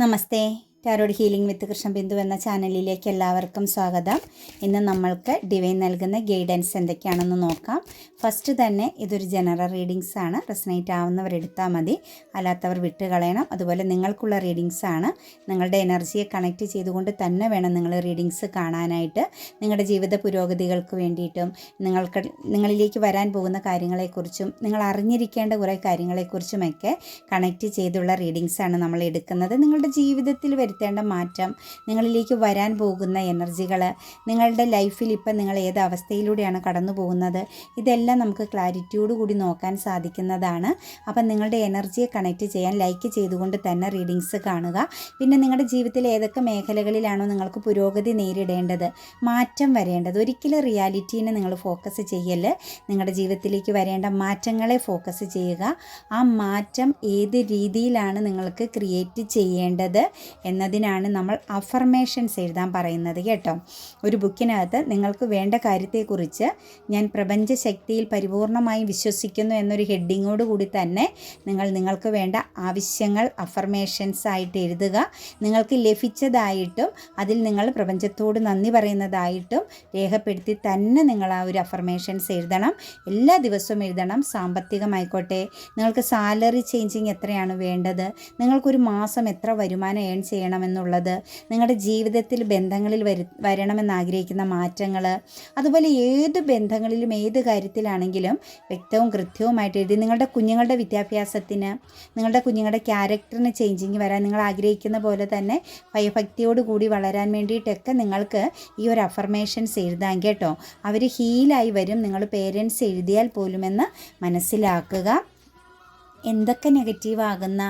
നമസ്തേ. Tarot healing വിത്ത് കൃഷ്ണബിന്ദു എന്ന ചാനലിലേക്ക് എല്ലാവർക്കും സ്വാഗതം. ഇന്ന് നമ്മൾക്ക് ഡിവൈൻ നൽകുന്ന ഗൈഡൻസ് എന്തൊക്കെയാണെന്ന് നോക്കാം. ഫസ്റ്റ് തന്നെ ഇതൊരു ജനറൽ റീഡിങ്സ് ആണ്. റെസനേറ്റ് ആവുന്നവർ എടുത്താൽ മതി, അല്ലാത്തവർ വിട്ട് കളയണം. അതുപോലെ നിങ്ങൾക്കുള്ള റീഡിങ്സ് ആണ്. നിങ്ങളുടെ എനർജിയെ കണക്റ്റ് ചെയ്തുകൊണ്ട് തന്നെ വേണം നിങ്ങൾ റീഡിങ്സ് കാണാനായിട്ട്. നിങ്ങളുടെ ജീവിത പുരോഗതികൾക്ക് വേണ്ടിയിട്ടും നിങ്ങളിലേക്ക് വരാൻ പോകുന്ന കാര്യങ്ങളെക്കുറിച്ചും നിങ്ങൾ അറിഞ്ഞിരിക്കേണ്ട കുറേ കാര്യങ്ങളെക്കുറിച്ചുമൊക്കെ കണക്റ്റ് ചെയ്തുള്ള റീഡിങ്സാണ് നമ്മൾ എടുക്കുന്നത്. നിങ്ങളുടെ ജീവിതത്തിൽ വരുത്തേണ്ട മാറ്റം, നിങ്ങളിലേക്ക് വരാൻ പോകുന്ന എനർജികൾ, നിങ്ങളുടെ ലൈഫിൽ ഇപ്പം നിങ്ങൾ ഏത് അവസ്ഥയിലൂടെയാണ് കടന്നു പോകുന്നത്, ഇതെല്ലാം നമുക്ക് ക്ലാരിറ്റിയോട് കൂടി നോക്കാൻ സാധിക്കുന്നതാണ്. അപ്പം നിങ്ങളുടെ എനർജിയെ കണക്റ്റ് ചെയ്യാൻ ലൈക്ക് ചെയ്തുകൊണ്ട് തന്നെ റീഡിങ്സ് കാണുക. പിന്നെ നിങ്ങളുടെ ജീവിതത്തിൽ ഏതൊക്കെ മേഖലകളിലാണോ നിങ്ങൾക്ക് പുരോഗതി നേരിടേണ്ടത്, മാറ്റം വരേണ്ടത്, ഒരിക്കലും റിയാലിറ്റീനെ നിങ്ങൾ ഫോക്കസ് ചെയ്യൽ. നിങ്ങളുടെ ജീവിതത്തിലേക്ക് വരേണ്ട മാറ്റങ്ങളെ ഫോക്കസ് ചെയ്യുക. ആ മാറ്റം ഏത് രീതിയിലാണ് നിങ്ങൾക്ക് ക്രിയേറ്റ് ചെയ്യേണ്ടത് എന്നതിനാണ് നമ്മൾ അഫർമേഷൻസ് എഴുതാൻ പറയുന്നത് കേട്ടോ. ഒരു ബുക്കിനകത്ത് നിങ്ങൾക്ക് വേണ്ട കാര്യത്തെക്കുറിച്ച് ഞാൻ പ്രപഞ്ചശക്തിയിൽ പരിപൂർണമായി വിശ്വസിക്കുന്നു എന്നൊരു ഹെഡിങ്ങോട് കൂടി തന്നെ നിങ്ങൾക്ക് വേണ്ട ആവശ്യങ്ങൾ അഫർമേഷൻസ് ആയിട്ട് എഴുതുക. നിങ്ങൾക്ക് ലഭിച്ചതായിട്ടും അതിൽ നിങ്ങൾ പ്രപഞ്ചത്തോട് നന്ദി പറയുന്നതായിട്ടും രേഖപ്പെടുത്തി തന്നെ നിങ്ങൾ ആ ഒരു അഫർമേഷൻസ് എഴുതണം. എല്ലാ ദിവസവും എഴുതണം. സാമ്പത്തികമായിക്കോട്ടെ, നിങ്ങൾക്ക് സാലറി ചേഞ്ചിങ് എത്രയാണ് വേണ്ടത്, നിങ്ങൾക്കൊരു മാസം എത്ര വരുമാനം ഏൺ ചെയ്യണമെന്നുള്ളത്, നിങ്ങളുടെ ജീവിതത്തിൽ ബന്ധങ്ങളിൽ വരണമെന്നാഗ്രഹിക്കുന്ന മാറ്റങ്ങൾ, അതുപോലെ ഏത് ബന്ധങ്ങളിലും ഏത് കാര്യത്തിലാണെങ്കിലും വ്യക്തവും കൃത്യവുമായിട്ട് എഴുതി. നിങ്ങളുടെ കുഞ്ഞുങ്ങളുടെ വിദ്യാഭ്യാസത്തിന്, നിങ്ങളുടെ കുഞ്ഞുങ്ങളുടെ ക്യാരക്ടറിന് ചേഞ്ചിങ് വരാൻ നിങ്ങൾ ആഗ്രഹിക്കുന്ന പോലെ തന്നെ ഭയഭക്തിയോടുകൂടി വളരാൻ വേണ്ടിയിട്ടൊക്കെ നിങ്ങൾക്ക് ഈ ഒരു അഫർമേഷൻസ് എഴുതാൻ കേട്ടോ. അവർ ഹീലായി വരും നിങ്ങൾ പേരൻസ് എഴുതിയാൽ പോലുമെന്ന് മനസ്സിലാക്കുക. എന്തൊക്കെ നെഗറ്റീവാകുന്ന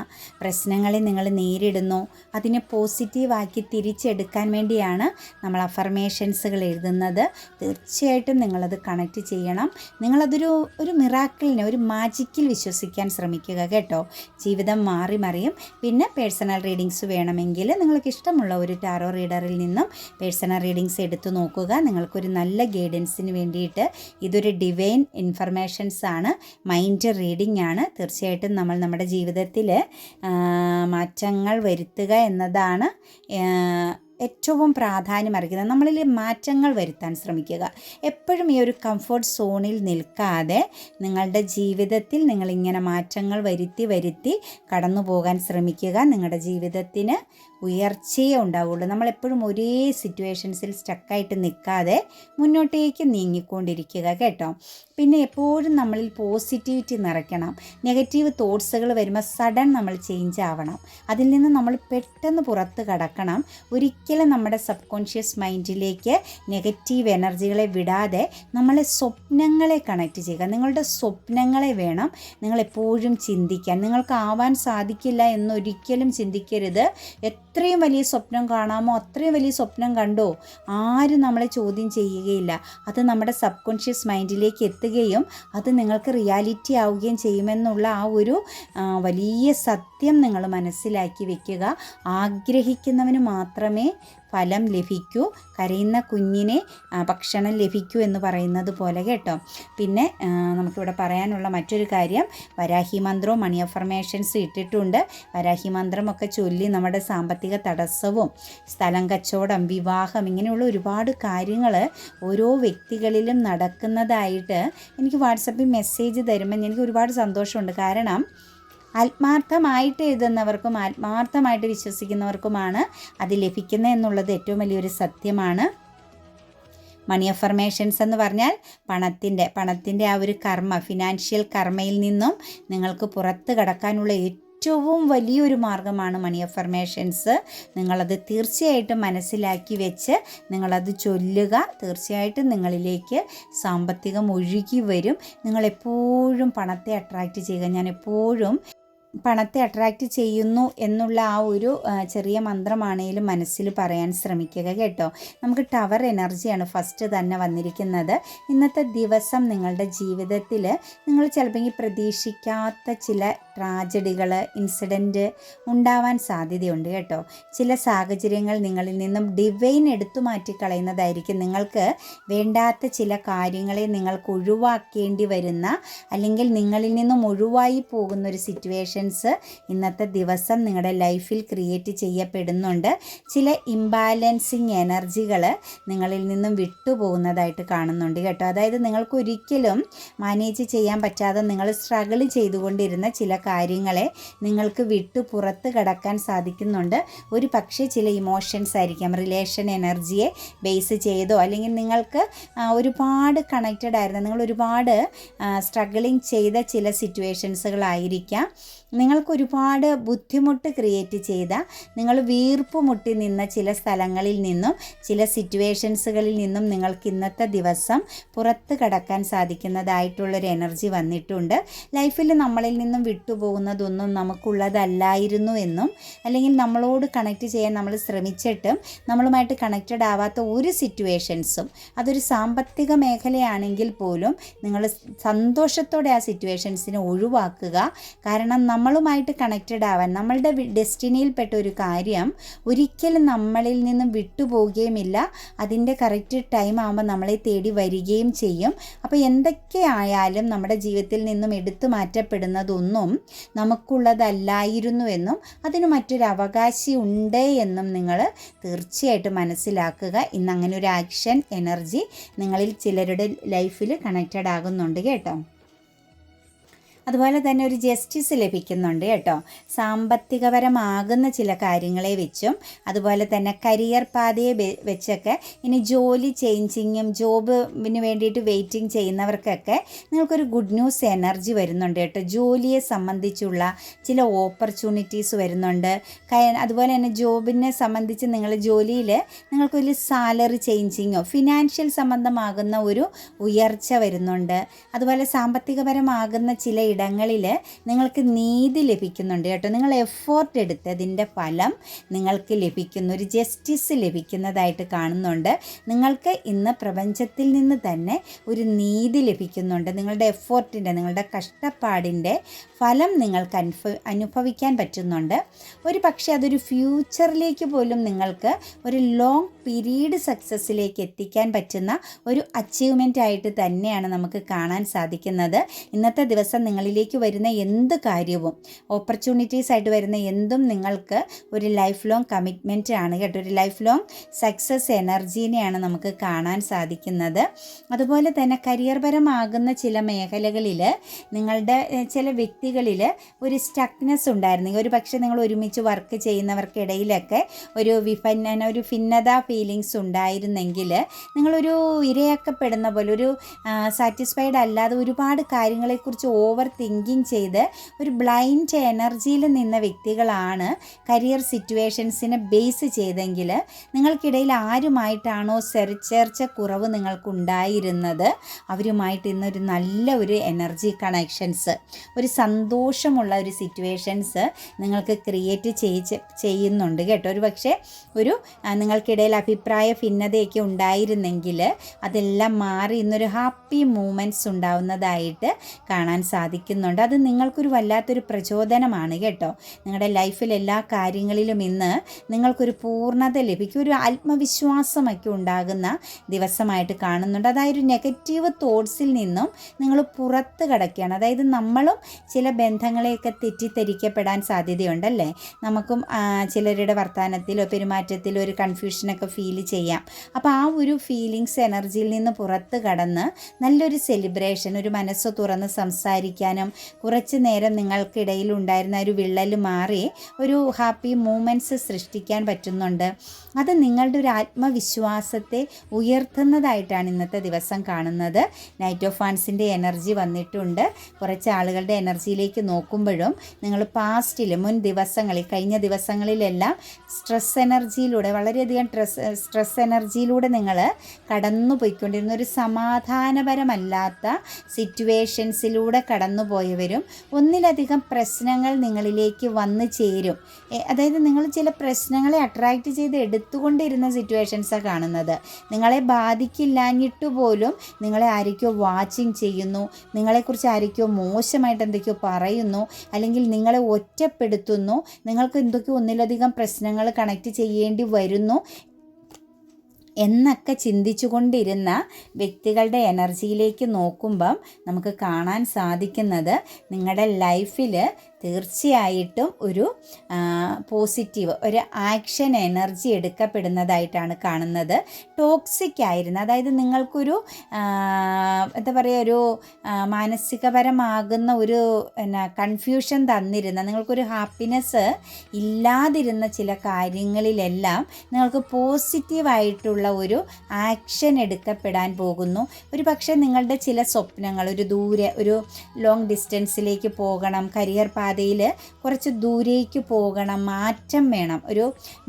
പ്രശ്നങ്ങളെ നിങ്ങൾ നേരിടുന്നു, അതിനെ പോസിറ്റീവാക്കി തിരിച്ചെടുക്കാൻ വേണ്ടിയാണ് നമ്മൾ അഫർമേഷൻസുകൾ എഴുതുന്നത്. തീർച്ചയായിട്ടും നിങ്ങളത് കണക്റ്റ് ചെയ്യണം. നിങ്ങളതൊരു മിറാക്കിളിനെ, ഒരു മാജിക്കിൽ വിശ്വസിക്കാൻ ശ്രമിക്കുക കേട്ടോ. ജീവിതം മാറി മറിയും. പിന്നെ പേഴ്സണൽ റീഡിങ്സ് വേണമെങ്കിൽ നിങ്ങൾക്ക് ഇഷ്ടമുള്ള ഒരു ടാറോ റീഡറിൽ നിന്നും പേഴ്സണൽ റീഡിങ്സ് എടുത്തു നോക്കുക. നിങ്ങൾക്കൊരു നല്ല ഗൈഡൻസിന് വേണ്ടിയിട്ട് ഇതൊരു ഡിവൈൻ ഇൻഫർമേഷൻസ് ആണ്, മൈൻഡ് റീഡിംഗ് ആണ്. തീർച്ചയായിട്ടും നമ്മൾ നമ്മുടെ ജീവിതത്തിൽ മാറ്റങ്ങൾ വരുത്തുക എന്നതാണ് ഏറ്റവും പ്രാധാന്യം അർഹിക്കുന്നത്. നമ്മളിൽ മാറ്റങ്ങൾ വരുത്താൻ ശ്രമിക്കുക. എപ്പോഴും ഈ ഒരു കംഫർട്ട് സോണിൽ നിൽക്കാതെ നിങ്ങളുടെ ജീവിതത്തിൽ നിങ്ങളിങ്ങനെ മാറ്റങ്ങൾ വരുത്തി കടന്നു പോകാൻ ശ്രമിക്കുക. നിങ്ങളുടെ ജീവിതത്തിന് ഉയർച്ചയേ ഉണ്ടാവുള്ളൂ. നമ്മളെപ്പോഴും ഒരേ സിറ്റുവേഷൻസിൽ സ്റ്റക്കായിട്ട് നിൽക്കാതെ മുന്നോട്ടേക്ക് നീങ്ങിക്കൊണ്ടിരിക്കുക കേട്ടോ. പിന്നെ എപ്പോഴും നമ്മളിൽ പോസിറ്റിവിറ്റി നിറയ്ക്കണം. നെഗറ്റീവ് തോട്ട്സുകൾ വരുമ്പോൾ സഡൻ നമ്മൾ ചേഞ്ച് ആവണം. അതിൽ നിന്ന് നമ്മൾ പെട്ടെന്ന് പുറത്ത് കടക്കണം. ഒരിക്കലും നമ്മുടെ സബ് കോൺഷ്യസ് മൈൻഡിലേക്ക് നെഗറ്റീവ് എനർജികളെ വിടാതെ നമ്മളെ സ്വപ്നങ്ങളെ കണക്റ്റ് ചെയ്യുക. നിങ്ങളുടെ സ്വപ്നങ്ങളെ വേണം നിങ്ങളെപ്പോഴും ചിന്തിക്കാൻ. നിങ്ങൾക്ക് ആവാൻ സാധിക്കില്ല എന്നൊരിക്കലും ചിന്തിക്കരുത്. എത്രയും വലിയ സ്വപ്നം കാണാമോ അത്രയും വലിയ സ്വപ്നം കണ്ടോ, ആരും നമ്മളെ ചോദ്യം ചെയ്യുകയില്ല. അത് നമ്മുടെ സബ് കോൺഷ്യസ് മൈൻഡിലേക്ക് എത്തുകയും അത് നിങ്ങൾക്ക് റിയാലിറ്റി ആവുകയും ചെയ്യുമെന്നുള്ള ആ ഒരു വലിയ സത്യം നിങ്ങൾ മനസ്സിലാക്കി വെക്കുക. ആഗ്രഹിക്കുന്നവന് മാത്രമേ ഫലം ലഭിക്കൂ, കരയുന്ന കുഞ്ഞിനെ ഭക്ഷണം ലഭിക്കൂ എന്ന് പറയുന്നത് പോലെ കേട്ടോ. പിന്നെ നമുക്കിവിടെ പറയാനുള്ള മറ്റൊരു കാര്യം, വരാഹി മന്ത്രവും മണി അഫർമേഷൻസും ഇട്ടിട്ടുണ്ട്. വരാഹി മന്ത്രമൊക്കെ ചൊല്ലി നമ്മുടെ സാമ്പത്തിക തടസ്സവും സ്ഥലം കച്ചവടം, വിവാഹം, ഇങ്ങനെയുള്ള ഒരുപാട് കാര്യങ്ങൾ ഓരോ വ്യക്തികളിലും നടക്കുന്നതായിട്ട് എനിക്ക് വാട്സപ്പിൽ മെസ്സേജ് തരുമ്പോൾ എനിക്ക് ഒരുപാട് സന്തോഷമുണ്ട്. കാരണം ആത്മാർത്ഥമായിട്ട് എഴുതുന്നവർക്കും ആത്മാർത്ഥമായിട്ട് വിശ്വസിക്കുന്നവർക്കുമാണ് അത് ലഭിക്കുന്നത് എന്നുള്ളത് ഏറ്റവും വലിയൊരു സത്യമാണ്. മണി അഫർമേഷൻസ് എന്ന് പറഞ്ഞാൽ പണത്തിൻ്റെ ആ ഒരു കർമ്മ, ഫിനാൻഷ്യൽ കർമ്മയിൽ നിന്നും നിങ്ങൾക്ക് പുറത്ത് കടക്കാനുള്ള ഏറ്റവും വലിയൊരു മാർഗ്ഗമാണ് മണി അഫർമേഷൻസ്. നിങ്ങളത് തീർച്ചയായിട്ടും മനസ്സിലാക്കി വെച്ച് നിങ്ങളത് ചൊല്ലുക. തീർച്ചയായിട്ടും നിങ്ങളിലേക്ക് സാമ്പത്തികം ഒഴുകി വരും. നിങ്ങളെപ്പോഴും പണത്തെ അട്രാക്റ്റ് ചെയ്യുക. ഞാൻ എപ്പോഴും പണത്തെ അട്രാക്റ്റ് ചെയ്യുന്നു എന്നുള്ള ആ ഒരു ചെറിയ മന്ത്രമാണേലും മനസ്സിൽ പറയാൻ ശ്രമിക്കുക കേട്ടോ. നമുക്ക് ടവർ എനർജിയാണ് ഫസ്റ്റ് തന്നെ വന്നിരിക്കുന്നത്. ഇന്നത്തെ ദിവസം നിങ്ങളുടെ ജീവിതത്തിൽ നിങ്ങൾ ചിലപ്പോൾ പ്രതീക്ഷിക്കാത്ത ചില ട്രാജഡികൾ, ഇൻസിഡൻറ്റ് ഉണ്ടാവാൻ സാധ്യതയുണ്ട് കേട്ടോ. ചില സാഹചര്യങ്ങൾ നിങ്ങളിൽ നിന്നും ഡിവൈൻ എടുത്തു മാറ്റിക്കളയുന്നതായിരിക്കും. നിങ്ങൾക്ക് വേണ്ടാത്ത ചില കാര്യങ്ങളെ നിങ്ങൾക്ക് ഒഴിവാക്കേണ്ടി വരുന്ന, അല്ലെങ്കിൽ നിങ്ങളിൽ നിന്നും ഒഴിവായി പോകുന്ന ഒരു സിറ്റുവേഷൻസ് ഇന്നത്തെ ദിവസം നിങ്ങളുടെ ലൈഫിൽ ക്രിയേറ്റ് ചെയ്യപ്പെടുന്നുണ്ട്. ചില ഇംബാലൻസിങ് എനർജികൾ നിങ്ങളിൽ നിന്നും വിട്ടുപോകുന്നതായിട്ട് കാണുന്നുണ്ട് കേട്ടോ. അതായത് നിങ്ങൾക്ക് ഒരിക്കലും മാനേജ് ചെയ്യാൻ പറ്റാതെ നിങ്ങൾ സ്ട്രഗിൾ ചെയ്തുകൊണ്ടിരുന്ന ചില കാര്യങ്ങളെ നിങ്ങൾക്ക് വിട്ടു പുറത്ത് കടക്കാൻ സാധിക്കുന്നുണ്ട്. ഒരു പക്ഷേ ചില ഇമോഷൻസ് ആയിരിക്കാം, റിലേഷൻ എനർജിയെ ബേസ് ചെയ്തോ, അല്ലെങ്കിൽ നിങ്ങൾക്ക് ഒരുപാട് കണക്റ്റഡ് ആയിരുന്ന, നിങ്ങൾ ഒരുപാട് സ്ട്രഗിളിങ് ചെയ്ത ചില സിറ്റുവേഷൻസുകളായിരിക്കാം നിങ്ങൾക്കൊരുപാട് ബുദ്ധിമുട്ട് ക്രിയേറ്റ് ചെയ്ത, നിങ്ങൾ വീർപ്പ് മുട്ടി നിന്ന ചില സ്ഥലങ്ങളിൽ നിന്നും ചില സിറ്റുവേഷൻസുകളിൽ നിന്നും നിങ്ങൾക്ക് ഇന്നത്തെ ദിവസം പുറത്ത് കടക്കാൻ സാധിക്കുന്നതായിട്ടുള്ളൊരു എനർജി വന്നിട്ടുണ്ട്. ലൈഫിൽ നമ്മളിൽ നിന്നും വിട്ടുപോകുന്നതൊന്നും നമുക്കുള്ളതല്ലായിരുന്നു എന്നും, അല്ലെങ്കിൽ നമ്മളോട് കണക്റ്റ് ചെയ്യാൻ നമ്മൾ ശ്രമിച്ചിട്ടും നമ്മളുമായിട്ട് കണക്റ്റഡ് ആവാത്ത ഒരു സിറ്റുവേഷൻസും, അതൊരു സാമ്പത്തിക മേഖലയാണെങ്കിൽ പോലും നിങ്ങൾ സന്തോഷത്തോടെ ആ സിറ്റുവേഷൻസിനെ ഒഴിവാക്കുക. കാരണം നമ്മളുമായിട്ട് കണക്റ്റഡ് ആവാൻ, നമ്മളുടെ ഡെസ്റ്റിനിയിൽപ്പെട്ട ഒരു കാര്യം ഒരിക്കലും നമ്മളിൽ നിന്നും വിട്ടുപോവുകയുമില്ല. അതിൻ്റെ കറക്റ്റ് ടൈം ആകുമ്പോൾ നമ്മളെ തേടി വരികയും ചെയ്യും. അപ്പോൾ എന്തൊക്കെയായാലും നമ്മുടെ ജീവിതത്തിൽ നിന്നും എടുത്തു മാറ്റപ്പെടുന്നതൊന്നും നമുക്കുള്ളതല്ലായിരുന്നുവെന്നും അതിന് മറ്റൊരു അവകാശി ഉണ്ട് എന്നും നിങ്ങൾ തീർച്ചയായിട്ടും മനസ്സിലാക്കുക. ഇന്ന് അങ്ങനെ ഒരു ആക്ഷൻ എനർജി നിങ്ങളിൽ ചിലരുടെ ലൈഫിൽ കണക്റ്റഡ് ആകുന്നുണ്ട് കേട്ടോ. അതുപോലെ തന്നെ ഒരു ജസ്റ്റിസ് ലഭിക്കുന്നുണ്ട് കേട്ടോ. സാമ്പത്തികപരമാകുന്ന ചില കാര്യങ്ങളെ വെച്ചും, അതുപോലെ തന്നെ കരിയർ പാതയെ വെച്ചൊക്കെ ഇനി ജോലി ചേഞ്ചിങ്ങും ജോബിന് വേണ്ടിയിട്ട് വെയിറ്റിംഗ് ചെയ്യുന്നവർക്കൊക്കെ നിങ്ങൾക്കൊരു ഗുഡ് ന്യൂസ് എനർജി വരുന്നുണ്ട് കേട്ടോ. ജോലിയെ സംബന്ധിച്ചുള്ള ചില ഓപ്പർച്യൂണിറ്റീസ് വരുന്നുണ്ട്. അതുപോലെ തന്നെ ജോബിനെ സംബന്ധിച്ച് നിങ്ങൾ ജോലിയിൽ നിങ്ങൾക്കൊരു സാലറി ചേഞ്ചിങ്ങോ ഫിനാൻഷ്യൽ സംബന്ധമാകുന്ന ഒരു ഉയർച്ച വരുന്നുണ്ട്. അതുപോലെ സാമ്പത്തികപരമാകുന്ന ചില ഇടങ്ങളിൽ നിങ്ങൾക്ക് നീതി ലഭിക്കുന്നുണ്ട് കേട്ടോ. നിങ്ങൾ എഫോർട്ട് എടുത്തതിൻ്റെ ഫലം നിങ്ങൾക്ക് ലഭിക്കുന്നു, ഒരു ജസ്റ്റിസ് ലഭിക്കുന്നതായിട്ട് കാണുന്നുണ്ട്. നിങ്ങൾക്ക് ഇന്ന് പ്രപഞ്ചത്തിൽ നിന്ന് തന്നെ ഒരു നീതി ലഭിക്കുന്നുണ്ട്. നിങ്ങളുടെ എഫോർട്ടിൻ്റെ, നിങ്ങളുടെ കഷ്ടപ്പാടിൻ്റെ ഫലം നിങ്ങൾക്ക് അനുഭവിക്കാൻ പറ്റുന്നുണ്ട്. ഒരു പക്ഷേ അതൊരു ഫ്യൂച്ചറിലേക്ക് പോലും നിങ്ങൾക്ക് ഒരു ലോങ് പീരീഡ് സക്സസ്സിലേക്ക് എത്തിക്കാൻ പറ്റുന്ന ഒരു അച്ചീവ്മെൻ്റ് ആയിട്ട് തന്നെയാണ് നമുക്ക് കാണാൻ സാധിക്കുന്നത്. ഇന്നത്തെ ദിവസം നിങ്ങളിലേക്ക് വരുന്ന എന്ത് കാര്യവും, ഓപ്പർച്യൂണിറ്റീസ് ആയിട്ട് വരുന്ന എന്തും നിങ്ങൾക്ക് ഒരു ലൈഫ് ലോങ് കമ്മിറ്റ്മെൻറ്റ് ആണ് കേട്ടോ. ഒരു ലൈഫ് ലോങ് സക്സസ് എനർജീനെയാണ് നമുക്ക് കാണാൻ സാധിക്കുന്നത്. അതുപോലെ തന്നെ കരിയർപരമാകുന്ന ചില മേഖലകളിൽ നിങ്ങളുടെ ചില വ്യക്തികളിൽ ഒരു സ്റ്റക്നെസ് ഉണ്ടായിരുന്നെങ്കിൽ, ഒരു പക്ഷേ നിങ്ങൾ ഒരുമിച്ച് വർക്ക് ചെയ്യുന്നവർക്കിടയിലൊക്കെ ഒരു ഭിന്നത ഫീലിങ്സ് ഉണ്ടായിരുന്നെങ്കിൽ, നിങ്ങളൊരു ഇരയാക്കപ്പെടുന്ന പോലെ, ഒരു സാറ്റിസ്ഫൈഡ് അല്ലാതെ ഒരുപാട് കാര്യങ്ങളെക്കുറിച്ച് ഓവർ തിങ്കിങ് ചെയ്ത് ഒരു ബ്ലൈൻഡ് എനർജിയിൽ നിന്ന വ്യക്തികളാണ് കരിയർ സിറ്റുവേഷൻസിനെ ബേസ് ചെയ്തെങ്കിൽ, നിങ്ങൾക്കിടയിൽ ആരുമായിട്ടാണോ ചേർച്ച കുറവ് നിങ്ങൾക്കുണ്ടായിരുന്നത് അവരുമായിട്ട് ഇന്നൊരു നല്ല ഒരു എനർജി കണക്ഷൻസ്, ഒരു സന്തോഷമുള്ള ഒരു സിറ്റുവേഷൻസ് നിങ്ങൾക്ക് ക്രിയേറ്റ് ചെയ്യുന്നുണ്ട് കേട്ടോ. ഒരു പക്ഷേ ഒരു നിങ്ങൾക്കിടയിൽ അഭിപ്രായ ഭിന്നതയൊക്കെ ഉണ്ടായിരുന്നെങ്കിൽ അതെല്ലാം മാറി ഇന്നൊരു ഹാപ്പി മൂമെൻറ്റ്സ് ഉണ്ടാവുന്നതായിട്ട് കാണാൻ സാധിക്കുന്നുണ്ട്. അത് നിങ്ങൾക്കൊരു വല്ലാത്തൊരു പ്രചോദനമാണ് കേട്ടോ. നിങ്ങളുടെ ലൈഫിൽ എല്ലാ കാര്യങ്ങളിലും ഇന്ന് നിങ്ങൾക്കൊരു പൂർണ്ണത ലഭിക്കും, ഒരു ആത്മവിശ്വാസമൊക്കെ ഉണ്ടാകുന്ന ദിവസമായിട്ട് കാണുന്നുണ്ട്. അതായത് ഒരു നെഗറ്റീവ് തോട്ട്സിൽ നിന്നും നിങ്ങൾ പുറത്ത് കടക്കുകയാണ്. അതായത് നമ്മളും ചില ബന്ധങ്ങളെയൊക്കെ തെറ്റിദ്ധരിക്കപ്പെടാൻ സാധ്യതയുണ്ടല്ലേ. നമുക്കും ചിലരുടെ വർത്തമാനത്തിലോ പെരുമാറ്റത്തിലോ ഒരു കൺഫ്യൂഷനൊക്കെ ഫീൽ ചെയ്യാം. അപ്പോൾ ആ ഒരു ഫീലിങ്സ് എനർജിയിൽ നിന്ന് പുറത്ത് കടന്ന് നല്ലൊരു സെലിബ്രേഷൻ, ഒരു മനസ്സ് തുറന്ന് സംസാരിക്കാനും കുറച്ച് നേരം നിങ്ങൾക്കിടയിൽ ഉണ്ടായിരുന്ന ഒരു വിള്ളൽ മാറി ഒരു ഹാപ്പി മൂമെൻറ്റ്സ് സൃഷ്ടിക്കാൻ പറ്റുന്നുണ്ട്. അത് നിങ്ങളുടെ ഒരു ആത്മവിശ്വാസത്തെ ഉയർത്തുന്നതായിട്ടാണ് ഇന്നത്തെ ദിവസം കാണുന്നത്. നൈറ്റ് ഓഫ് വാൻസിൻ്റെ എനർജി വന്നിട്ടുണ്ട്. കുറച്ച് ആളുകളുടെ എനർജിയിലേക്ക് നോക്കുമ്പോഴും നിങ്ങൾ പാസ്റ്റിൽ മുൻ ദിവസങ്ങളിൽ, കഴിഞ്ഞ ദിവസങ്ങളിലെല്ലാം സ്ട്രെസ് എനർജിയിലൂടെ, വളരെയധികം സ്ട്രെസ് എനർജിയിലൂടെ നിങ്ങൾ കടന്നു പോയിക്കൊണ്ടിരുന്ന ഒരു സമാധാനപരമല്ലാത്ത സിറ്റുവേഷൻസിലൂടെ കടന്നു തളർന്നു പോയവരും ഒന്നിലധികം പ്രശ്നങ്ങൾ നിങ്ങളിലേക്ക് വന്നു ചേരും. അതായത് നിങ്ങൾ ചില പ്രശ്നങ്ങളെ അട്രാക്റ്റ് ചെയ്ത് എടുത്തുകൊണ്ടിരുന്ന സിറ്റുവേഷൻസാണ് കാണുന്നത്. നിങ്ങളെ ബാധിക്കില്ലാഞ്ഞിട്ട് പോലും നിങ്ങളെ ആരൊക്കെയോ വാച്ചിങ് ചെയ്യുന്നു, നിങ്ങളെക്കുറിച്ച് ആരൊക്കെയോ മോശമായിട്ട് എന്തൊക്കെയോ പറയുന്നു, അല്ലെങ്കിൽ നിങ്ങളെ ഒറ്റപ്പെടുത്തുന്നു, നിങ്ങൾക്ക് എന്തൊക്കെയോ ഒന്നിലധികം പ്രശ്നങ്ങൾ കണക്ട് ചെയ്യേണ്ടി വരുന്നു എന്നൊക്കെ ചിന്തിച്ചു കൊണ്ടിരുന്ന വ്യക്തികളുടെ എനർജിയിലേക്ക് നോക്കുമ്പം നമുക്ക് കാണാൻ സാധിക്കുന്നത് നിങ്ങളുടെ ലൈഫിൽ തീർച്ചയായിട്ടും ഒരു പോസിറ്റീവ് ഒരു ആക്ഷൻ എനർജി എടുക്കപ്പെടുന്നതായിട്ടാണ് കാണുന്നത്. ടോക്സിക് ആയിരുന്ന, അതായത് നിങ്ങൾക്കൊരു എന്താ പറയുക, ഒരു മാനസികപരമാകുന്ന ഒരു കൺഫ്യൂഷൻ തന്നിരുന്ന, നിങ്ങൾക്കൊരു ഹാപ്പിനെസ് ഇല്ലാതിരുന്ന ചില കാര്യങ്ങളിലെല്ലാം നിങ്ങൾക്ക് പോസിറ്റീവായിട്ടുള്ള ഒരു ആക്ഷൻ എടുക്കപ്പെടാൻ പോകുന്നു. ഒരു പക്ഷേ നിങ്ങളുടെ ചില സ്വപ്നങ്ങൾ, ഒരു ലോങ് ഡിസ്റ്റൻസിലേക്ക് പോകണം, കരിയർ പാതയിൽ കുറച്ച് ദൂരേക്ക് പോകണം, മാറ്റം വേണം, ഒരു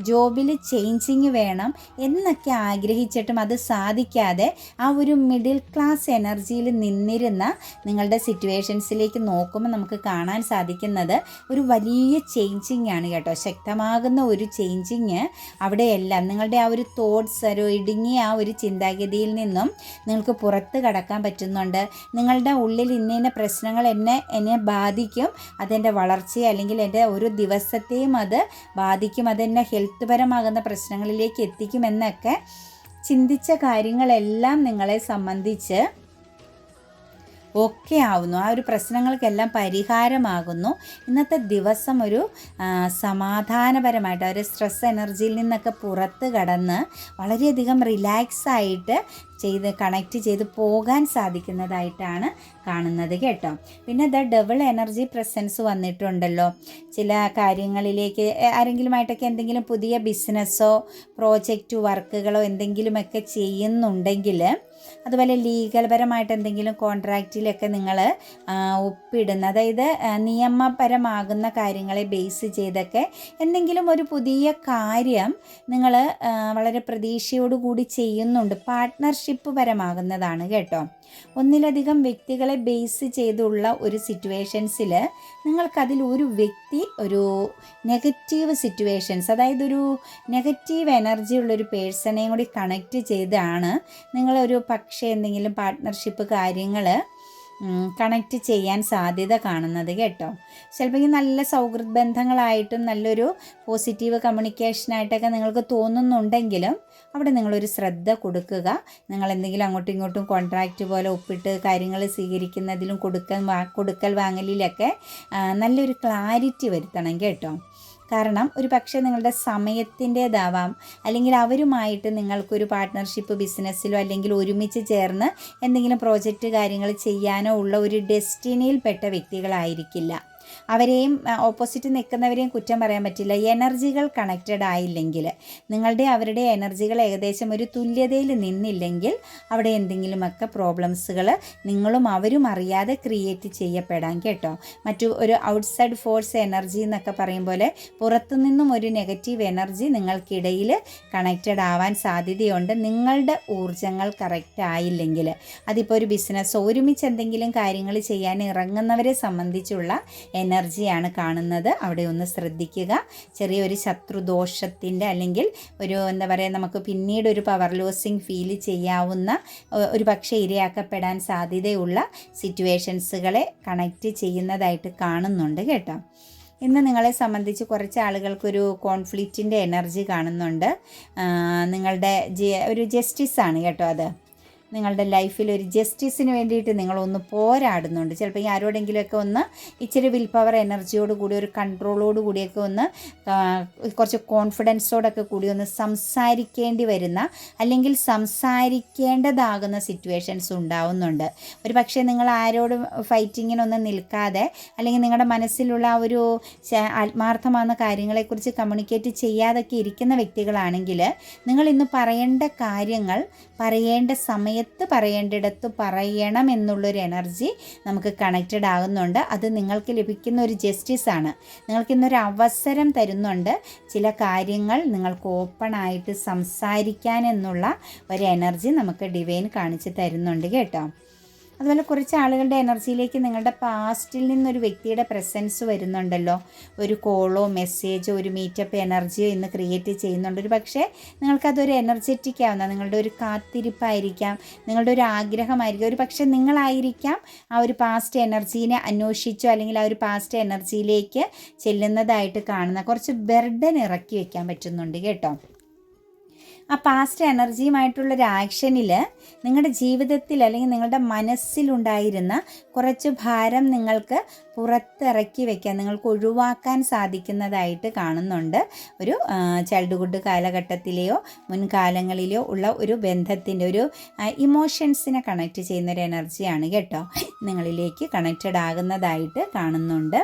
ജോബിൽ ചേഞ്ചിങ് വേണം എന്നൊക്കെ ആഗ്രഹിച്ചിട്ടും അത് സാധിക്കാതെ ആ ഒരു മിഡിൽ ക്ലാസ് എനർജിയിൽ നിന്നിരുന്ന നിങ്ങളുടെ സിറ്റുവേഷൻസിലേക്ക് നോക്കുമ്പോൾ നമുക്ക് കാണാൻ സാധിക്കുന്നത് ഒരു വലിയ ചേഞ്ചിങ് ആണ് കേട്ടോ. ശക്തമാകുന്ന ഒരു ചേഞ്ചിങ് അവിടെയെല്ലാം നിങ്ങളുടെ ആ ഒരു തോട്ട്സ്, ഒരു ഇടുങ്ങിയ ആ ഒരു ചിന്താഗതിയിൽ നിന്നും നിങ്ങൾക്ക് പുറത്ത് കടക്കാൻ പറ്റുന്നുണ്ട്. നിങ്ങളുടെ ഉള്ളിൽ ഇന്ന പ്രശ്നങ്ങൾ എന്നെ ബാധിക്കും, അതെൻ്റെ വളർച്ചയെ അല്ലെങ്കിൽ എൻ്റെ ഒരു ദിവസത്തെയും അത് ബാധിക്കും, അതെന്നെ ഹെൽത്ത് പരമാകുന്ന പ്രശ്നങ്ങളിലേക്ക് എത്തിക്കുമെന്നൊക്കെ ചിന്തിച്ച കാര്യങ്ങളെല്ലാം നിങ്ങളെ സംബന്ധിച്ച് ഒക്കെ ആവുന്നു. ആ ഒരു പ്രശ്നങ്ങൾക്കെല്ലാം പരിഹാരമാകുന്നു. ഇന്നത്തെ ദിവസം ഒരു സമാധാനപരമായിട്ട്, ഒരു സ്ട്രെസ് എനർജിയിൽ നിന്നൊക്കെ പുറത്ത് കടന്ന് വളരെയധികം റിലാക്സായിട്ട് കണക്റ്റ് ചെയ്ത് പോകാൻ സാധിക്കുന്നതായിട്ടാണ് കാണുന്നത് കേട്ടോ. പിന്നെ ഡബിൾ എനർജി പ്രസൻസ് വന്നിട്ടുണ്ടല്ലോ. ചില കാര്യങ്ങളിലേക്ക് ആരെങ്കിലുമായിട്ടൊക്കെ എന്തെങ്കിലും പുതിയ ബിസിനസ്സോ പ്രോജക്റ്റ് വർക്കുകളോ എന്തെങ്കിലുമൊക്കെ ചെയ്യുന്നുണ്ടെങ്കിൽ, അതുപോലെ ലീഗൽ പരമായിട്ട് എന്തെങ്കിലും കോൺട്രാക്റ്റിലൊക്കെ നിങ്ങൾ ഒപ്പിടുന്ന, അതായത് നിയമപരമാകുന്ന കാര്യങ്ങളെ ബേസ് ചെയ്തൊക്കെ എന്തെങ്കിലും ഒരു പുതിയ കാര്യം നിങ്ങൾ വളരെ പ്രതീക്ഷയോടുകൂടി ചെയ്യുന്നുണ്ട്. പാർട്ട്ണർഷിപ്പ് പരമാകുന്നതാണ് കേട്ടോ. ഒന്നിലധികം വ്യക്തികളെ ബേസ് ചെയ്തുള്ള ഒരു സിറ്റുവേഷൻസിൽ നിങ്ങൾക്കതിൽ ഒരു വ്യക്തി ഒരു നെഗറ്റീവ് സിറ്റുവേഷൻസ്, അതായത് ഒരു നെഗറ്റീവ് എനർജി ഉള്ളൊരു പേഴ്സണെയും കൂടി കണക്റ്റ് ചെയ്താണ് നിങ്ങളൊരു പക്ഷേ എന്തെങ്കിലും പാർട്ട്ണർഷിപ്പ് കാര്യങ്ങൾ കണക്റ്റ് ചെയ്യാൻ സാധ്യത കാണുന്നത് കേട്ടോ. ചിലപ്പോൾ നല്ല സൗഹൃദ ബന്ധങ്ങളായിട്ടും നല്ലൊരു പോസിറ്റീവ് കമ്മ്യൂണിക്കേഷനായിട്ടൊക്കെ നിങ്ങൾക്ക് തോന്നുന്നുണ്ടെങ്കിലും അവിടെ നിങ്ങളൊരു ശ്രദ്ധ കൊടുക്കുക. നിങ്ങൾ എന്തെങ്കിലും അങ്ങോട്ടും ഇങ്ങോട്ടും കോൺട്രാക്റ്റ് പോലെ ഒപ്പിട്ട് കാര്യങ്ങൾ സ്വീകരിക്കുന്നതിലും കൊടുക്കൽ വാങ്ങലിലൊക്കെ നല്ലൊരു ക്ലാരിറ്റി വരുത്തണം കേട്ടോ. കാരണം ഒരു പക്ഷേ നിങ്ങളുടെ സമയത്തിൻ്റേതാവാം, അല്ലെങ്കിൽ അവരുമായിട്ട് നിങ്ങൾക്കൊരു പാർട്ട്ണർഷിപ്പ് ബിസിനസ്സിലോ അല്ലെങ്കിൽ ഒരുമിച്ച് ചേർന്ന് എന്തെങ്കിലും പ്രോജക്റ്റ് കാര്യങ്ങൾ ചെയ്യാനോ ഉള്ള ഒരു ഡെസ്റ്റിനിയിൽപ്പെട്ട വ്യക്തികളായിരിക്കില്ല. അവരെയും ഓപ്പോസിറ്റ് നിൽക്കുന്നവരെയും കുറ്റം പറയാൻ പറ്റില്ല. എനർജികൾ കണക്റ്റഡ് ആയില്ലെങ്കിൽ, നിങ്ങളുടെ അവരുടെ എനർജികൾ ഏകദേശം ഒരു തുല്യതയിൽ നിന്നില്ലെങ്കിൽ അവിടെ എന്തെങ്കിലുമൊക്കെ പ്രോബ്ലംസുകൾ നിങ്ങളും അവരും അറിയാതെ ക്രിയേറ്റ് ചെയ്യപ്പെടാം കേട്ടോ. ഒരു ഔട്ട്സൈഡ് ഫോഴ്സ് എനർജി എന്നൊക്കെ പറയും പോലെ പുറത്തുനിന്നും ഒരു നെഗറ്റീവ് എനർജി നിങ്ങൾക്കിടയിൽ കണക്റ്റഡ് ആവാൻ സാധ്യതയുണ്ട്. നിങ്ങളുടെ ഊർജ്ജങ്ങൾ കറക്റ്റ് ആയില്ലെങ്കിൽ, അതിപ്പോൾ ഒരു ബിസിനസ് ഒരുമിച്ച് എന്തെങ്കിലും കാര്യങ്ങൾ ചെയ്യാൻ ഇറങ്ങുന്നവരെ സംബന്ധിച്ചുള്ള എനർജിയാണ് കാണുന്നത്. അവിടെ ഒന്ന് ശ്രദ്ധിക്കുക. ചെറിയൊരു ശത്രുദോഷത്തിൻ്റെ അല്ലെങ്കിൽ ഒരു എന്താ പറയുക, നമുക്ക് പിന്നീട് ഒരു പവർ ലോസിങ് ഫീൽ ചെയ്യാവുന്ന ഒരു പക്ഷേ ഇരയാക്കപ്പെടാൻ സാധ്യതയുള്ള സിറ്റുവേഷൻസുകളെ കണക്റ്റ് ചെയ്യുന്നതായിട്ട് കാണുന്നുണ്ട് കേട്ടോ. ഇന്ന് നിങ്ങളെ സംബന്ധിച്ച് കുറച്ച് ആളുകൾക്കൊരു കോൺഫ്ലിക്റ്റിൻ്റെ എനർജി കാണുന്നുണ്ട്. നിങ്ങളുടെ ഒരു ജസ്റ്റിസാണ് കേട്ടോ. അത് നിങ്ങളുടെ ലൈഫിൽ ഒരു ജസ്റ്റിസിന് വേണ്ടിയിട്ട് നിങ്ങളൊന്ന് പോരാടുന്നുണ്ട്. ചിലപ്പോൾ ഈ ആരോടെങ്കിലുമൊക്കെ ഒന്ന് ഇച്ചിരി വിൽ പവർ എനർജിയോട് കൂടി ഒരു കൺട്രോളോട് കൂടിയൊക്കെ ഒന്ന് കുറച്ച് കോൺഫിഡൻസോടൊക്കെ കൂടി ഒന്ന് സംസാരിക്കേണ്ടി വരുന്ന അല്ലെങ്കിൽ സംസാരിക്കേണ്ടതാകുന്ന സിറ്റുവേഷൻസ് ഉണ്ടാവുന്നുണ്ട്. ഒരു പക്ഷേ നിങ്ങൾ ആരോടും ഫൈറ്റിങ്ങിനൊന്നും നിൽക്കാതെ അല്ലെങ്കിൽ നിങ്ങളുടെ മനസ്സിലുള്ള ആ ഒരു ആത്മാർത്ഥമാകുന്ന കാര്യങ്ങളെക്കുറിച്ച് കമ്മ്യൂണിക്കേറ്റ് ചെയ്യാതൊക്കെ ഇരിക്കുന്ന വ്യക്തികളാണെങ്കിൽ, നിങ്ങൾ ഇന്ന് പറയേണ്ട കാര്യങ്ങൾ പറയേണ്ട സമയത്ത് പറയേണ്ടിടത്ത് പറയണം എന്നുള്ളൊരു എനർജി നമുക്ക് കണക്റ്റഡ് ആകുന്നുണ്ട്. അത് നിങ്ങൾക്ക് ലഭിക്കുന്ന ഒരു ജസ്റ്റിസാണ്. നിങ്ങൾക്കിന്നൊരു അവസരം തരുന്നുണ്ട്. ചില കാര്യങ്ങൾ നിങ്ങൾക്ക് ഓപ്പണായിട്ട് സംസാരിക്കാൻ എന്നുള്ള ഒരു എനർജി നമുക്ക് ഡിവൈൻ കാണിച്ച് തരുന്നുണ്ട് കേട്ടോ. അതുപോലെ കുറച്ച് ആളുകളുടെ എനർജിയിലേക്ക് നിങ്ങളുടെ പാസ്റ്റിൽ നിന്നൊരു വ്യക്തിയുടെ പ്രസൻസ് വരുന്നുണ്ടല്ലോ. ഒരു കോളോ മെസ്സേജോ ഒരു മീറ്റപ്പ് എനർജിയോ ഇന്ന് ക്രിയേറ്റ് ചെയ്യുന്നുണ്ട്. ഒരു പക്ഷേ നിങ്ങൾക്കതൊരു എനർജറ്റിക് ആവുന്ന നിങ്ങളുടെ ഒരു കാത്തിരിപ്പായിരിക്കാം, നിങ്ങളുടെ ഒരു ആഗ്രഹമായിരിക്കും. ഒരു പക്ഷേ നിങ്ങളായിരിക്കാം ആ ഒരു പാസ്റ്റ് എനർജീനെ അന്വേഷിച്ചോ അല്ലെങ്കിൽ ആ ഒരു പാസ്റ്റ് എനർജിയിലേക്ക് ചെല്ലുന്നതായിട്ട് കാണുന്ന. കുറച്ച് ബർഡൻ ഇറക്കി വയ്ക്കാൻ പറ്റുന്നുണ്ട് കേട്ടോ. ആ പാസ്റ്റ് എനർജിയുമായിട്ടുള്ളൊരു ആക്ഷനിൽ നിങ്ങളുടെ ജീവിതത്തിൽ അല്ലെങ്കിൽ നിങ്ങളുടെ മനസ്സിലുണ്ടായിരുന്ന കുറച്ച് ഭാരം നിങ്ങൾക്ക് പുറത്തിറക്കി വയ്ക്കാൻ, നിങ്ങൾക്ക് ഒഴിവാക്കാൻ സാധിക്കുന്നതായിട്ട് കാണുന്നുണ്ട്. ഒരു ചൈൽഡ്ഹുഡ് കാലഘട്ടത്തിലെയോ മുൻകാലങ്ങളിലെയോ ഉള്ള ഒരു ബന്ധത്തിൻ്റെ ഒരു ഇമോഷൻസിനെ കണക്റ്റ് ചെയ്യുന്നൊരു എനർജിയാണ് കേട്ടോ നിങ്ങളിലേക്ക് കണക്റ്റഡ് ആകുന്നതായിട്ട് കാണുന്നുണ്ട്.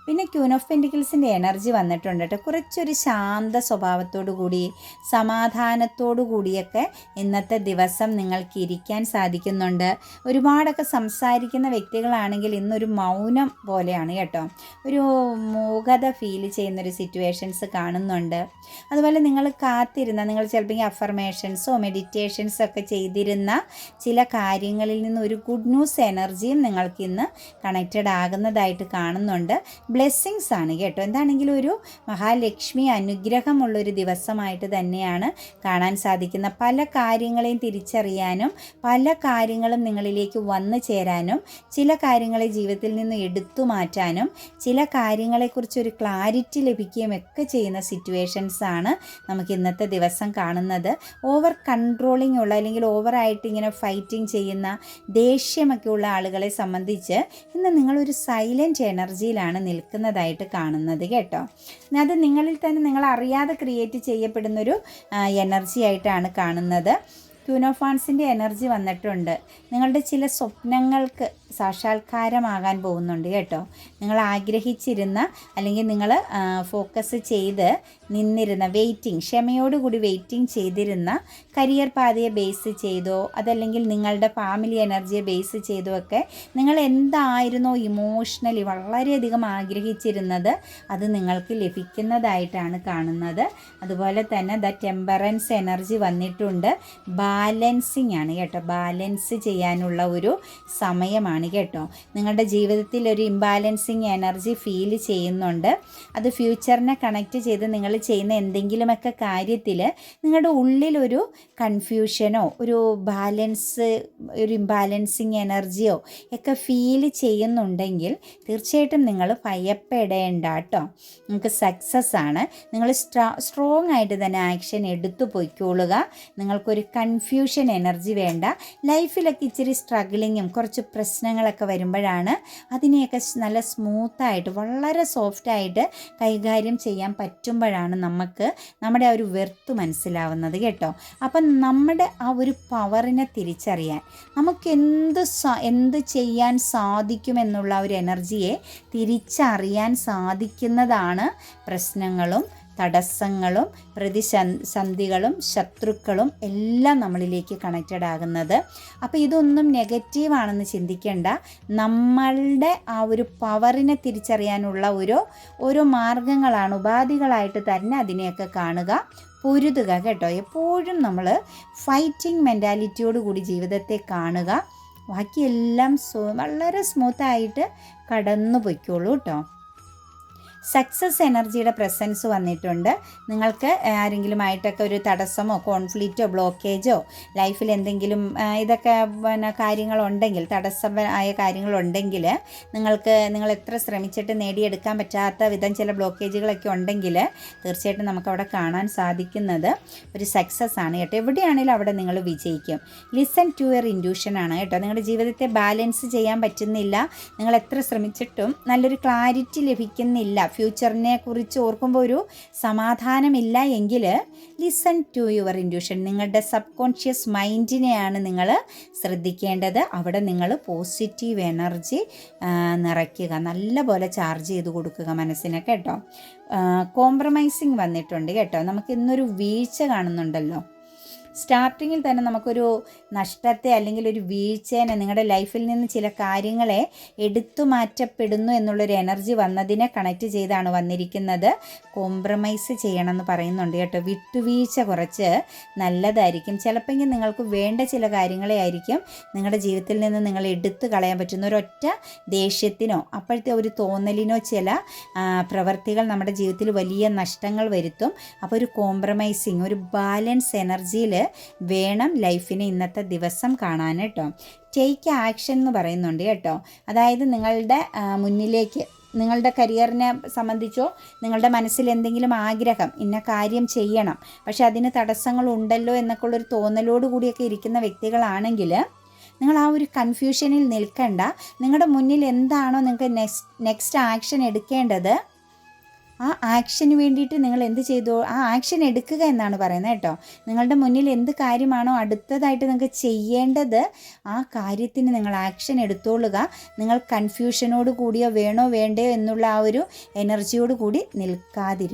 പിന്നെ ക്യൂൻ ഓഫ് പെൻറ്റിക്കിൾസിൻ്റെ എനർജി വന്നിട്ടുണ്ട് കേട്ടോ. കുറച്ചൊരു ശാന്ത സ്വഭാവത്തോടു കൂടി സമാധാനത്തോടു കൂടിയൊക്കെ ഇന്നത്തെ ദിവസം നിങ്ങൾക്ക് ഇരിക്കാൻ സാധിക്കുന്നുണ്ട്. ഒരുപാടൊക്കെ സംസാരിക്കുന്ന വ്യക്തികളാണെങ്കിൽ ഇന്നൊരു മൗനം പോലെയാണ് കേട്ടോ. ഒരു മൂകത ഫീൽ ചെയ്യുന്നൊരു സിറ്റുവേഷൻസ് കാണുന്നുണ്ട്. അതുപോലെ നിങ്ങൾ നിങ്ങൾ ചിലപ്പോൾ അഫർമേഷൻസോ മെഡിറ്റേഷൻസോ ഒക്കെ ചെയ്തിരുന്ന ചില കാര്യങ്ങളിൽ നിന്ന് ഒരു ഗുഡ് ന്യൂസ് എനർജിയും നിങ്ങൾക്കിന്ന് കണക്റ്റഡ് ആകുന്നതായിട്ട് കാണുന്നുണ്ട്. ബ്ലെസ്സിങ്സ് ആണ് കേട്ടോ. എന്താണെങ്കിലും ഒരു മഹാലക്ഷ്മി അനുഗ്രഹമുള്ളൊരു ദിവസമായിട്ട് തന്നെയാണ് കാണാൻ സാധിക്കുന്ന. പല കാര്യങ്ങളെയും തിരിച്ചറിയാനും പല കാര്യങ്ങളും നിങ്ങളിലേക്ക് വന്നു ചേരാനും ചില കാര്യങ്ങളെ ജീവിതത്തിൽ നിന്ന് എടുത്തു മാറ്റാനും ചില കാര്യങ്ങളെക്കുറിച്ചൊരു ക്ലാരിറ്റി ലഭിക്കുകയും ഒക്കെ ചെയ്യുന്ന സിറ്റുവേഷൻസ് ആണ് നമുക്ക് ഇന്നത്തെ ദിവസം കാണുന്നത്. ഓവർ കൺട്രോളിംഗ് ഉള്ള അല്ലെങ്കിൽ ഓവറായിട്ട് ഇങ്ങനെ ഫൈറ്റിംഗ് ചെയ്യുന്ന ദേഷ്യമൊക്കെ ഉള്ള ആളുകളെ സംബന്ധിച്ച് ഇന്ന് നിങ്ങളൊരു സൈലൻറ്റ് എനർജിയിലാണ് നിൽക്കുന്നതായിട്ട് കാണുന്നത് കേട്ടോ. അത് നിങ്ങളിൽ തന്നെ നിങ്ങൾ അറിയാതെ ക്രിയേറ്റ് ചെയ്യപ്പെടുന്നൊരു എനർജി ആയിട്ടാണ് കാണുന്നത്. ക്യൂൻ ഓഫ് വാൻസിൻ്റെ എനർജി വന്നിട്ടുണ്ട്. നിങ്ങളുടെ ചില സ്വപ്നങ്ങൾക്ക് സാക്ഷാത്കാരമാകാൻ പോകുന്നുണ്ട് കേട്ടോ. നിങ്ങൾ ആഗ്രഹിച്ചിരുന്ന അല്ലെങ്കിൽ നിങ്ങൾ ഫോക്കസ് ചെയ്ത് നിന്നിരുന്ന ക്ഷമയോടുകൂടി വെയിറ്റിംഗ് ചെയ്തിരുന്ന കരിയർ പാതയെ ബേസ് ചെയ്തോ അതല്ലെങ്കിൽ നിങ്ങളുടെ ഫാമിലി എനർജിയെ ബേസ് ചെയ്തോ ഒക്കെ നിങ്ങൾ എന്തായിരുന്നോ ഇമോഷണലി വളരെയധികം ആഗ്രഹിച്ചിരുന്നത് അത് നിങ്ങൾക്ക് ലഭിക്കുന്നതായിട്ടാണ് കാണുന്നത്. അതുപോലെ തന്നെ ടെമ്പറൻസ് എനർജി വന്നിട്ടുണ്ട്. ബാലൻസിങ് ആണ് കേട്ടോ. ബാലൻസ് ചെയ്യാനുള്ള ഒരു സമയമാണ് കേട്ടോ. നിങ്ങളുടെ ജീവിതത്തിൽ ഒരു ഇംബാലൻസിങ് എനർജി ഫീൽ ചെയ്യുന്നുണ്ട്. അത് ഫ്യൂച്ചറിനെ കണക്റ്റ് ചെയ്ത് നിങ്ങൾ ചെയ്യുന്ന എന്തെങ്കിലുമൊക്കെ കാര്യത്തിൽ നിങ്ങളുടെ ഉള്ളിലൊരു കൺഫ്യൂഷനോ ഒരു ഇംബാലൻസിങ് എനർജിയോ ഒക്കെ ഫീൽ ചെയ്യുന്നുണ്ടെങ്കിൽ തീർച്ചയായിട്ടും നിങ്ങൾ ഭയപ്പെടേണ്ട കേട്ടോ. നിങ്ങൾക്ക് സക്സസ് ആണ്. നിങ്ങൾ സ്ട്രോങ് ആയിട്ട് തന്നെ ആക്ഷൻ എടുത്തു പോയിക്കോളുക. നിങ്ങൾക്കൊരു കൺഫ്യൂഷൻ എനർജി വേണ്ട. ലൈഫിലൊക്കെ ഇച്ചിരി സ്ട്രഗിളിങ്ങും കുറച്ച് പ്രശ്നങ്ങളൊക്കെ വരുമ്പോഴാണ് അതിനെയൊക്കെ നല്ല സ്മൂത്തായിട്ട് വളരെ സോഫ്റ്റായിട്ട് കൈകാര്യം ചെയ്യാൻ പറ്റുമ്പോഴാണ് നമുക്ക് നമ്മുടെ ആ ഒരു വെർത്ത് മനസ്സിലാവുന്നത് കേട്ടോ. അപ്പം നമ്മുടെ ആ ഒരു പവറിനെ തിരിച്ചറിയാൻ നമുക്ക് എന്ത് ചെയ്യാൻ സാധിക്കുമെന്നുള്ള ഒരു എനർജിയെ തിരിച്ചറിയാൻ സാധിക്കുന്നതാണ് പ്രശ്നങ്ങളും തടസ്സങ്ങളും പ്രതിസന്ധികളും ശത്രുക്കളും എല്ലാം നമ്മളിലേക്ക് കണക്റ്റഡ് ആകുന്നത്. അപ്പോൾ ഇതൊന്നും നെഗറ്റീവാണെന്ന് ചിന്തിക്കേണ്ട. നമ്മളുടെ ആ ഒരു പവറിനെ തിരിച്ചറിയാനുള്ള ഓരോ മാർഗങ്ങളാണ്, ഉപാധികളായിട്ട് തന്നെ അതിനെയൊക്കെ കാണുക, പൊരുതുക കേട്ടോ. എപ്പോഴും നമ്മൾ ഫൈറ്റിംഗ് മെൻറ്റാലിറ്റിയോട് കൂടി ജീവിതത്തെ കാണുക. ബാക്കിയെല്ലാം വളരെ സ്മൂത്തായിട്ട് കടന്നു പൊയ്ക്കോളൂ കേട്ടോ. സക്സസ് എനർജിയുടെ പ്രസൻസ് വന്നിട്ടുണ്ട്. നിങ്ങൾക്ക് ആരെങ്കിലുമായിട്ടൊക്കെ ഒരു തടസ്സമോ കോൺഫ്ലിക്റ്റോ ബ്ലോക്കേജോ ലൈഫിൽ എന്തെങ്കിലും ഇതൊക്കെ കാര്യങ്ങളുണ്ടെങ്കിൽ തടസ്സമായ കാര്യങ്ങളുണ്ടെങ്കിൽ നിങ്ങൾ എത്ര ശ്രമിച്ചിട്ട് നേടിയെടുക്കാൻ പറ്റാത്ത വിധം ചില ബ്ലോക്കേജുകളൊക്കെ ഉണ്ടെങ്കിൽ തീർച്ചയായിട്ടും നമുക്കവിടെ കാണാൻ സാധിക്കുന്നത് ഒരു സക്സസ് ആണ് കേട്ടോ. എവിടെയാണെങ്കിലും അവിടെ നിങ്ങൾ വിജയിക്കും. ലിസൺ ടു യുവർ ഇൻറ്റ്യൂഷൻ ആണ് കേട്ടോ. നിങ്ങളുടെ ജീവിതത്തെ ബാലൻസ് ചെയ്യാൻ പറ്റുന്നില്ല, നിങ്ങൾ എത്ര ശ്രമിച്ചിട്ടും നല്ലൊരു ക്ലാരിറ്റി ലഭിക്കുന്നില്ല, ഫ്യൂച്ചറിനെ കുറിച്ച് ഓർക്കുമ്പോൾ ഒരു സമാധാനമില്ല എങ്കിൽ ലിസൺ ടു യുവർ ഇൻറ്റ്യൂഷൻ. നിങ്ങളുടെ സബ് കോൺഷ്യസ് മൈൻഡിനെയാണ് നിങ്ങൾ ശ്രദ്ധിക്കേണ്ടത്. അവിടെ നിങ്ങൾ പോസിറ്റീവ് എനർജി നിറയ്ക്കുക, നല്ലപോലെ ചാർജ് ചെയ്ത് കൊടുക്കുക മനസ്സിനെ കേട്ടോ. കോംപ്രമൈസിങ് വന്നിട്ടുണ്ട് കേട്ടോ. നമുക്ക് ഇന്നൊരു വീഴ്ച കാണുന്നുണ്ടല്ലോ. സ്റ്റാർട്ടിങ്ങിൽ തന്നെ നമുക്കൊരു നഷ്ടത്തെ അല്ലെങ്കിൽ ഒരു വീഴ്ചേനെ, നിങ്ങളുടെ ലൈഫിൽ നിന്ന് ചില കാര്യങ്ങളെ എടുത്തു മാറ്റപ്പെടുന്നു എന്നുള്ളൊരു എനർജി വന്നതിനെ കണക്റ്റ് ചെയ്താണ് വന്നിരിക്കുന്നത്. കോംപ്രമൈസ് ചെയ്യണമെന്ന് പറയുന്നുണ്ട് കേട്ടോ. വിട്ടുവീഴ്ച കുറച്ച് നല്ലതായിരിക്കും. ചിലപ്പോൾ നിങ്ങൾക്ക് വേണ്ട ചില കാര്യങ്ങളെ ആയിരിക്കും നിങ്ങളുടെ ജീവിതത്തിൽ നിന്ന് നിങ്ങൾ എടുത്തു കളയാൻ പറ്റുന്ന ഒരൊറ്റ ദേഷ്യത്തിനോ അപ്പോഴത്തെ ഒരു തോന്നലിനോ ചില പ്രവർത്തികൾ നമ്മുടെ ജീവിതത്തിൽ വലിയ നഷ്ടങ്ങൾ വരുത്തും. അപ്പോൾ ഒരു കോംപ്രമൈസിങ്, ഒരു ബാലൻസ് എനർജിയിൽ വേണം ലൈഫിനെ ഇന്നത്തെ ദിവസം കാണാൻ കേട്ടോ. ടേക്ക് ആക്ഷൻ എന്ന് പറയുന്നുണ്ട് കേട്ടോ. അതായത് നിങ്ങളുടെ മുന്നിലേക്ക്, നിങ്ങളുടെ കരിയറിനെ സംബന്ധിച്ചോ നിങ്ങളുടെ മനസ്സിൽ എന്തെങ്കിലും ആഗ്രഹം, ഇന്ന കാര്യം ചെയ്യണം, പക്ഷെ അതിന് തടസ്സങ്ങളുണ്ടല്ലോ എന്നൊക്കെ ഉള്ളൊരു തോന്നലോട് കൂടിയൊക്കെ ഇരിക്കുന്ന വ്യക്തികളാണെങ്കിൽ നിങ്ങൾ ആ ഒരു കൺഫ്യൂഷനിൽ നിൽക്കണ്ട. നിങ്ങളുടെ മുന്നിൽ എന്താണോ നിങ്ങൾക്ക് നെക്സ്റ്റ് ആക്ഷൻ എടുക്കേണ്ടത്, ആ ആക്ഷന് വേണ്ടിയിട്ട് നിങ്ങൾ എന്ത് ചെയ്തോ ആ ആക്ഷൻ എടുക്കുക എന്നാണ് പറയുന്നത് കേട്ടോ. നിങ്ങളുടെ മുന്നിൽ എന്ത് കാര്യമാണോ അടുത്തതായിട്ട് നിങ്ങൾക്ക് ചെയ്യേണ്ടത്, ആ കാര്യത്തിന് നിങ്ങൾ ആക്ഷൻ എടുത്തോളുക. നിങ്ങൾ കൺഫ്യൂഷനോട് കൂടിയോ വേണോ വേണ്ടയോ എന്നുള്ള ആ ഒരു എനർജിയോട് കൂടി നിൽക്കാതിരിക്കും.